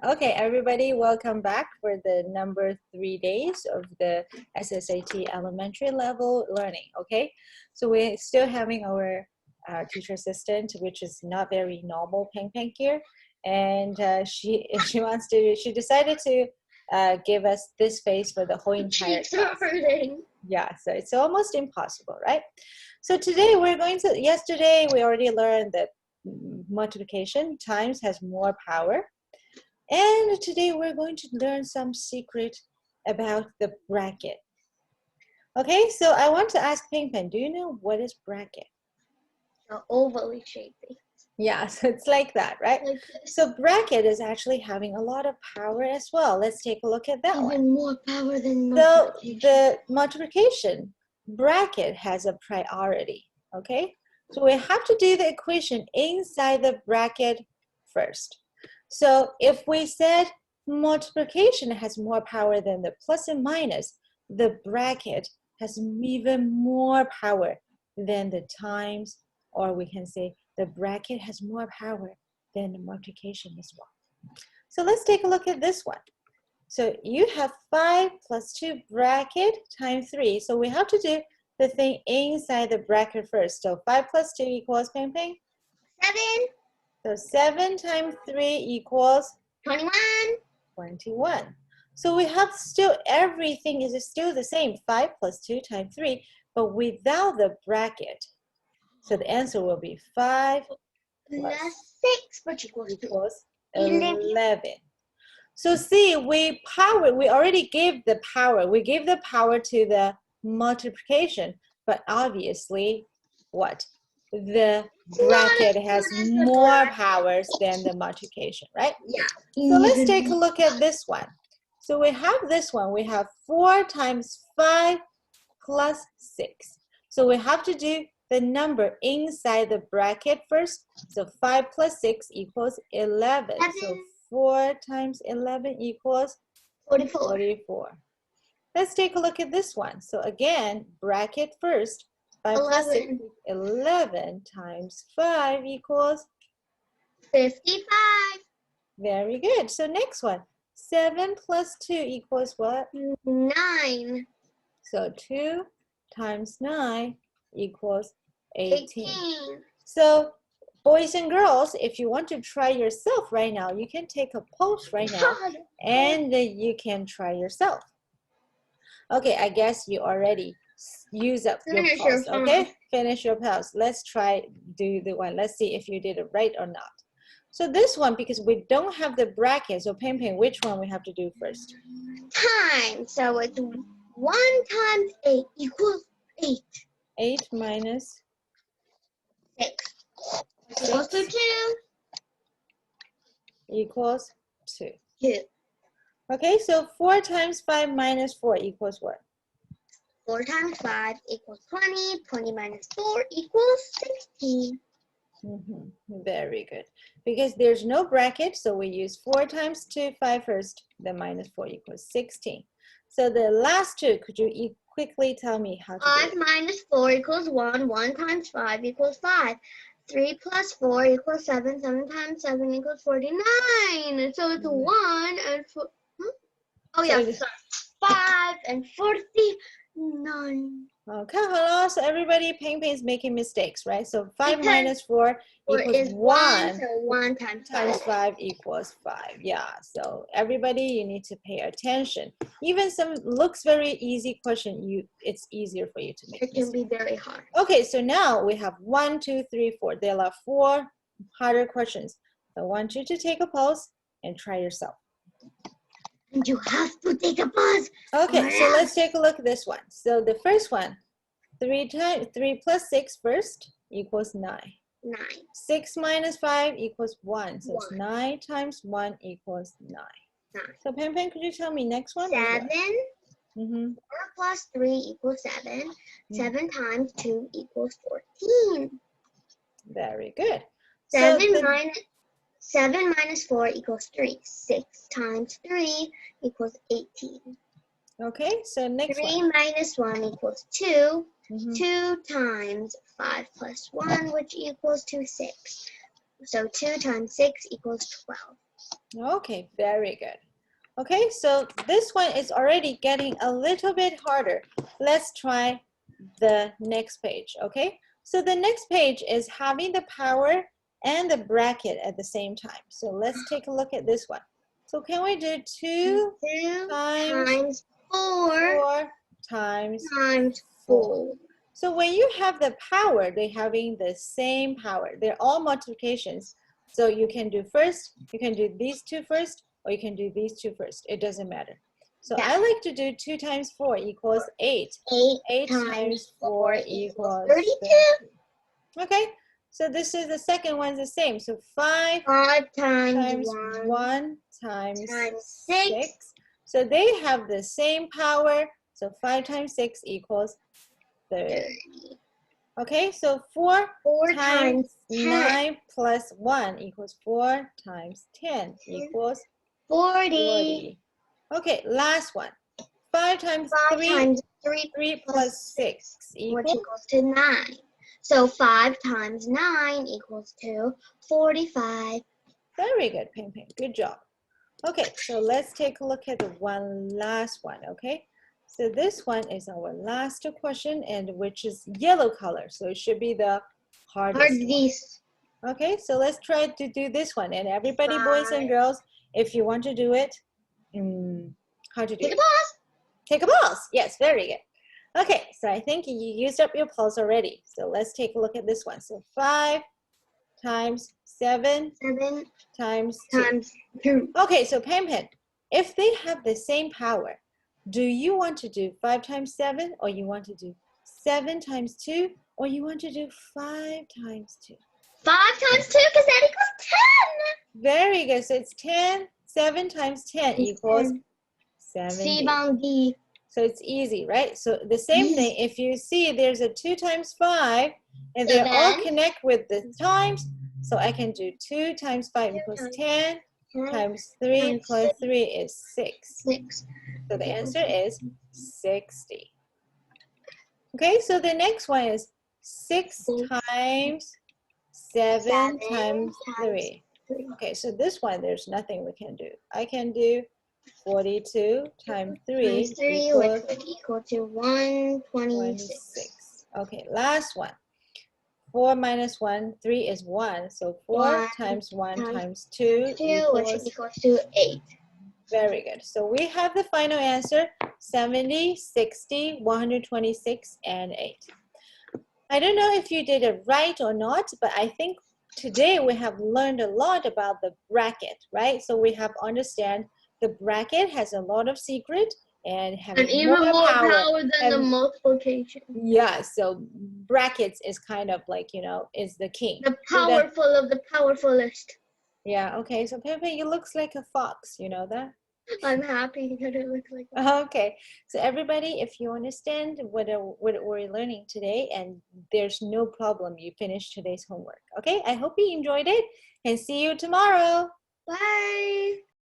Okay, everybody, welcome back for the number 3 days of the SSAT elementary level learning, okay? So we're still having our teacher assistant, which is not very normal, Peng Peng here. And she decided to give us this face for the whole entire class. Yeah, so it's almost impossible, right? So today we're going to, yesterday we already learned that multiplication times has more power. And today we're going to learn some secret about the bracket. Okay, so I want to ask Peng Peng, do you know what is bracket? Ovally shaped. Yeah, so it's like that, right? Like so bracket is actually having a lot of power as well. Let's take a look at that even one. Even more power than So multiplication. the multiplication bracket has a priority, okay? So we have to do the equation inside the bracket first. So if we said multiplication has more power than the plus and minus, the bracket has even more power than the times, or we can say the bracket has more power than the multiplication as well. So let's take a look at this one. So you have 5 plus 2 bracket times 3. So we have to do the thing inside the bracket first. So 5 plus 2 equals, Peng Peng? 7. So 7 times 3 equals? 21. 21. So we have still, everything is still the same. 5 plus 2 times 3, but without the bracket. So the answer will be 5 plus 6, which equals 11. So see, we already gave the power. We gave the power to the multiplication, but obviously, what? The bracket has more powers than the multiplication, right? Yeah. So let's take a look at this one. So we have this one. We have 4 times 5 plus 6. So we have to do the number inside the bracket first. So 5 plus 6 equals 11. So 4 times 11 equals 44. Let's take a look at this one. So again, bracket first. 5 plus 6, 11 times 5 equals 55. Very good. So next one. 7 plus 2 equals what? 9. So 2 times 9 equals 18. So boys and girls, if you want to try yourself right now, you can take a pause right now and you can try yourself. Okay, I guess you already use up your pause, okay? Finish your pause. Let's try do the one. Let's see if you did it right or not. So this one, because we don't have the bracket, so Peng Peng, which one we have to do first? Time. So it's 1 times 8 equals 8. 8 minus 6 equals 2. Equals 2. 2. Okay, so 4 times 5 minus 4 equals what? 4 times 5 equals 20. 20 minus 4 equals 16. Very good. Because there's no bracket, so we use 4 times 2, 5 first, then minus 4 equals 16. So the last two, could you quickly tell me how to do it? 5 minus 4 equals 1. 1 times 5 equals 5. 3 plus 4 equals 7. 7 times 7 equals 49. So it's 1 and 4. Oh, yeah, sorry. 5 and 49. Okay, hello. So everybody, Peng Peng is making mistakes, right? So 5 minus 4 equals 1. So 1 times 5 equals 5. Yeah, so everybody, you need to pay attention. Even some looks very easy question, it's easier for you to make. It can be very hard. Okay, so now we have 1, 2, 3, 4. There are 4 harder questions. I want you to take a pause and try yourself. And you have to take a pause. Okay, so let's take a look at this one. So the first one, 3 plus 6 first equals 9. 9. 6 minus 5 equals 1. So it's 9 times 1 equals 9. 9. So Peng Peng, could you tell me next one? 7. 4 plus 3 equals 7. 7 times 2 equals 14. Very good. 7 minus 4 equals 3. 6 times 3 equals 18. Okay, so next 3 one. minus 1 equals 2. 2 times 5 plus 1, which equals 6. So 2 times 6 equals 12. Okay, very good. Okay, so this one is already getting a little bit harder. Let's try the next page, okay? So the next page is having the power and the bracket at the same time. So let's take a look at this one. So can we do 2 times 4 times 4? So when you have the power, they're having the same power. They're all multiplications. So you can do first, you can do these two first, or you can do these two first. It doesn't matter. So I like to do 2 times 4 equals 8. 8 times 4 equals 32. Okay, so this is the second one, the same. So 5 times 1 times 6. So they have the same power. So 5 times 6 equals 30. Okay, so 4 times 9 plus 1 equals 4 times 10 equals 40. Okay, last one. 5 times 3 plus 6 equals to 9. So 5 times 9 equals to 45. Very good, Ping Ping. Good job. Okay, so let's take a look at the one last one, okay? So this one is our last question, and which is yellow color. So it should be the hardest one. Okay, so let's try to do this one. And everybody, boys and girls, if you want to do it, how to do it? Take a pause. Yes, very good. Okay, so I think you used up your pulse already. So let's take a look at this one. So 5 times 7 times 2. Okay, so Pam, if they have the same power, do you want to do 5 times 7, or you want to do 7 times 2, or you want to do 5 times 2? 5 times 2, because that equals 10. Very good. So it's 10. 7 times 10 equals 70. So it's easy, right? So the same thing, if you see there's a 2 times 5, and they all connect with the times, so I can do 2 times 5 equals 10, times 3 plus 3 is 6. So the answer is 60. Okay, so the next one is 6 times 7 times 3. Okay, so this one, there's nothing we can do. I can do 42 times 3 equal to 126. Okay, last one. 4 minus 1, 3 is 1. So 4 times 1 times 2 equals to 8. Very good. So we have the final answer, 70, 60, 126, and 8. I don't know if you did it right or not, but I think today we have learned a lot about the bracket, right? So we have understand the bracket has a lot of secret and having even more power than the multiplication. Yeah, so brackets is kind of like, you know, is the king. The powerful of the powerfulest. Yeah, okay, so Pepe, you looks like a fox, you know that? I'm happy that it looks like that. Okay, so everybody, if you understand what we're learning today, and there's no problem, you finish today's homework. Okay, I hope you enjoyed it, and see you tomorrow. Bye.